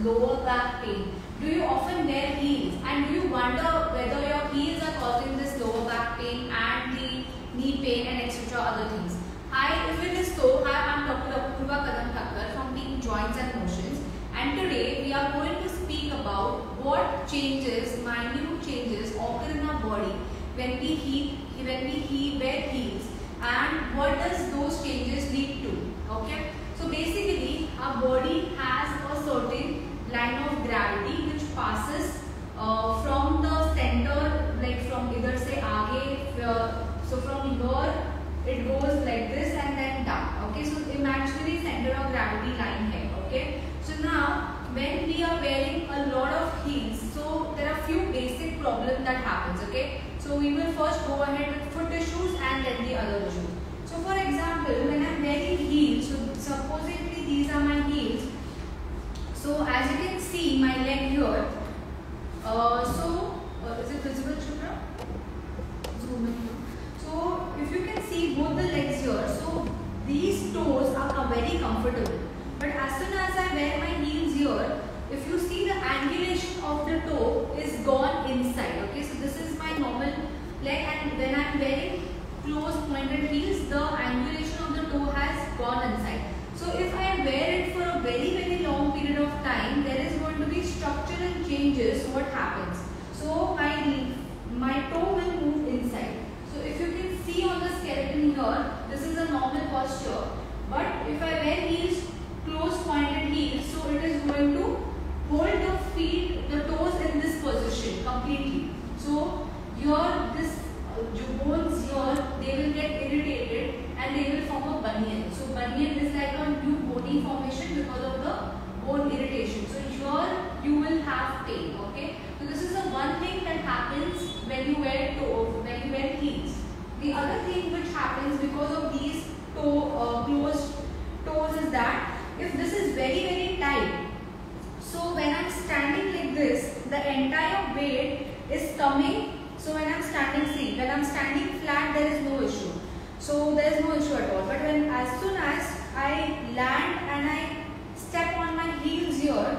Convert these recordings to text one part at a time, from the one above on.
lower back pain? Do you often wear heels and do you wonder whether your heels are causing this lower back pain and the knee pain and etc. other things? Hi, if it is so, hi, I am Dr. Apurva Kadam Thakkar from Team Joints and Motions, and today we are going to speak about what changes, minute changes occur in our body when we wear heels and what does those changes lead to. Okay, so basically our body has a certain line of gravity which passes from the center, like from either say aage, so from here it goes like this and then down. Okay, so imaginary center of gravity line here. Okay, so now when we are wearing a lot of heels, so there are few basic problems that happens. Okay, so we will first go ahead with foot issues and then the other issues. So for example, when I am wearing heels, so supposedly these are my heels. So as you can see my leg here, is it visible, Shubhra? Zoom in here. So if you can see both the legs here, so these toes are very comfortable. But as soon as I wear my heels here, if you see the angulation of the toe is gone inside. Okay, so this is my normal leg, and when I am wearing close pointed heels, the angulation of the toe has gone inside. So if I wear it for a very long period of time, there is going to be structural changes. What happens? So my toe will move inside. So if you can see on the skeleton here, this is a normal posture. But if I wear heels, close pointed heels, so it is going to hold the feet, the toes in this position completely. So here this bones here, they will get irritated and they will form a bunion. So bunion is like a new bony formation because of the bone irritation. So here you will have pain. Okay, so this is the one thing that happens when you wear heels. The other thing which happens because of these closed toes is that if this is very tight, so when I am standing like this, the entire weight is coming. So when I am standing flat, there is no issue. So there is no issue at all. But as soon as I land and I step on my heels here,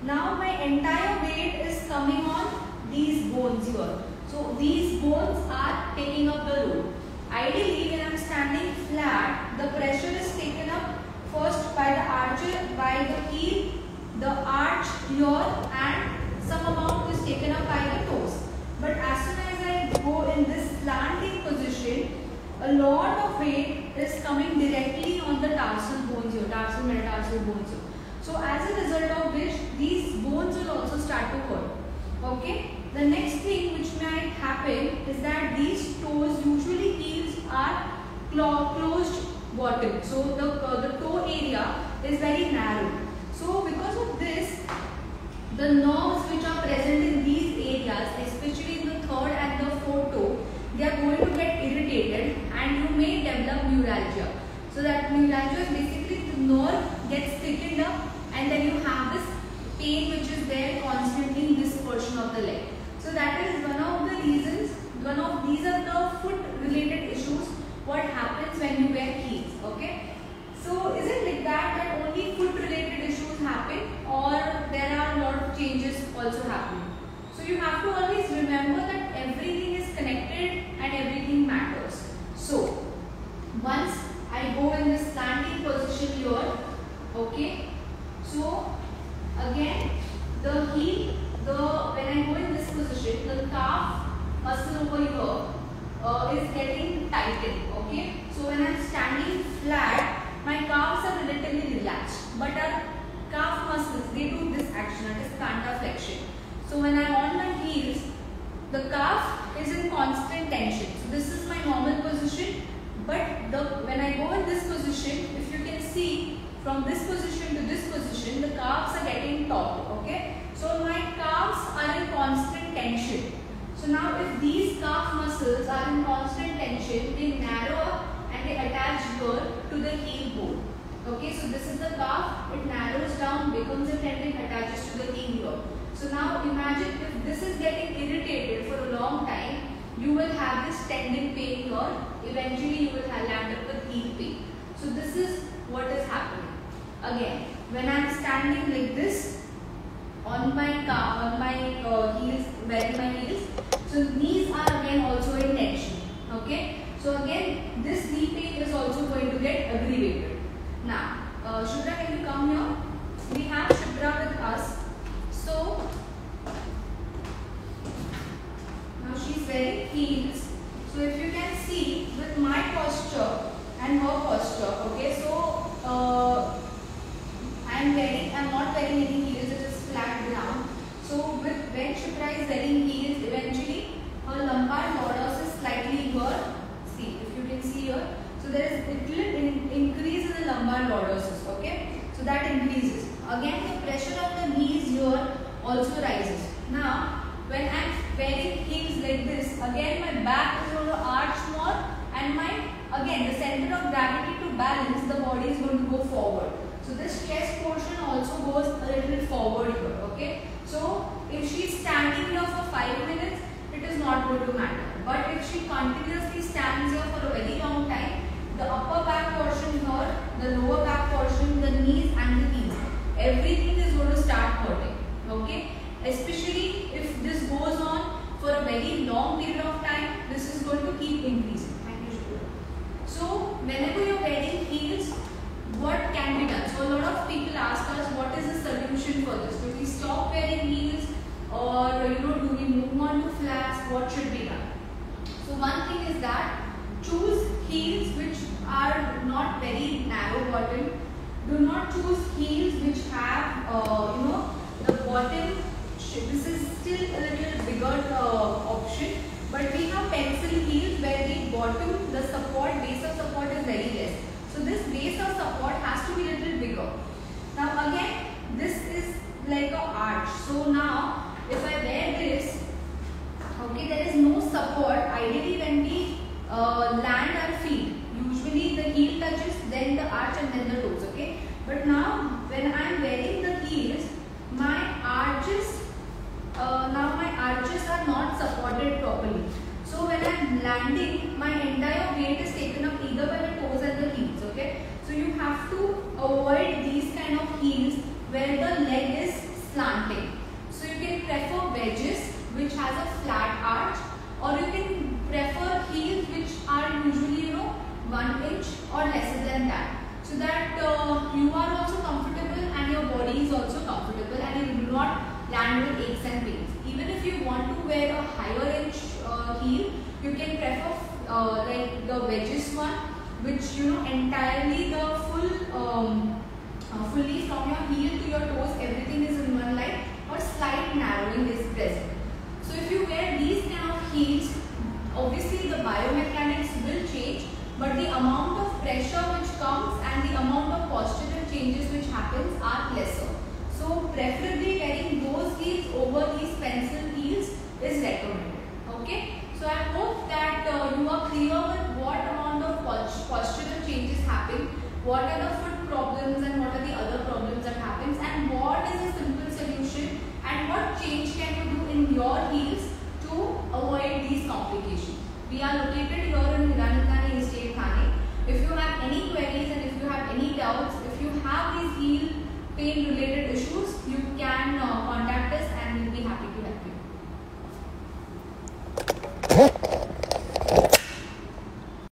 now my entire weight is coming on these bones here. So these bones are taking up the load. Ideally, when I am standing flat, the pressure is taken up first by the archer, by the heel, the arch here, and some amount is taken up by the toes. But as soon as I go in this slanting position, a lot of weight is coming directly on the tarsal bones here, tarsal metatarsal bones here. So as a result of which, these bones will also start to hurt. Okay. The next thing which might happen is that these toes, usually heels, are closed bottom. So the toe area is very narrow. So because of this, the nerves which are present in these areas, especially in the third and the fourth toe, they are going to get irritated and you may develop neuralgia. So that neuralgia is basically the nerve gets thickened up and then you have this pain which is there constantly in this portion of the leg. So that is one of the reasons, these are the foot related issues what happens when you wear heels. Okay. So is it like that only foot related issues happen, or there are a lot of changes also happening? So you have to always remember that everything is connected and everything matters. So once I go in this slanting position here, okay, so again the heel, when I go in this position, the calf muscle over here is getting tightened. Okay, so when I am standing flat, my calves are relatively relaxed, but our calf muscles, they do this action, that is plantar flexion. So when I am on my heels, the calf is in constant tension. So this is my normal position, but when I go in this position, if you can see from this position to this position, the calves are getting taut. Okay, so my calves are in constant tension. So now if these calf muscles are in constant tension, they narrow up and they attach here to the heel bone. Okay, so this is the calf, it narrows down, becomes a tendon, attaches to the heel here. So now imagine if this is getting irritated for a long time, you will have this tendon pain here, eventually you will land up with heel pain. So this is what is happening. Again, when I am standing like this, pain is also going to get aggravated. Now, Shubhra, can you come here? We have Shubhra with us. So, now she's wearing heels. So, if you can see with my posture and her posture, okay, so I'm not wearing any heels, it is flat ground. So, when Shubhra is wearing heels, eventually her lumbar lordosis is slightly here. See, if you can see here, so there is little increase in the lumbar lordosis, okay? So that increases. Again, the pressure of the knees here also rises. Now, when I am wearing heels like this, again my back is going to arch more, and again the center of gravity to balance the body is going to go forward. So this chest portion also goes a little forward here, okay? So if she is standing here for 5 minutes, it is not going to matter. But if she continuously stands here for a very long time, the upper back portion here, the lower back portion, the knees and the heels, everything is going to start hurting, okay? Especially if this goes on for a very long period of time, this is going to keep increasing. Thank you, Shubhra. So whenever you are wearing heels, what can be done? So a lot of people ask us, what is the solution for this? Do we stop wearing heels, or do we move on to flats? What should be done? So one thing is that choose heels which are not very narrow bottom. Do not choose heels which have the bottom. This is still a little bigger option, but we have pencil heels where the bottom, the support, base of support is very less. So this base of support has to be a little bigger. Now again, this is like a arch. So now if I wear this, okay, there is no support. Ideally when we land our feet, usually the heel touches, then the arch and then the toes, okay. But now when I am wearing the heels, my arches are not supported properly. So when I am landing, my entire weight is taken up either by the toes and the heels, okay. So you have to avoid these kind of heels where the leg is slanting. So you can prefer wedges which has a flat arch, or you can prefer heels which are usually 1 inch or lesser than that, so that you are also comfortable and your body is also comfortable and you do not land with aches and pains. Even if you want to wear a higher inch heel, you can prefer like the wedges one, which entirely the fully from your heel to your toes, everything is in one line, or slight narrowing is present. So if you wear these kind of heels, obviously the biomechanics will change, but the amount of pressure which comes and the amount of postural changes which happens are lesser. So preferably wearing those heels over these pencil heels is recommended. Okay. So I hope that you are clear with what amount of postural changes happen, what are the foot problems and what are the other problems that happens, and what is a simple solution and what change can you do in your heels to avoid these complications. We are located here in Hiranandani Estate, Thane. If you have any queries and if you have any doubts, if you have these heel pain related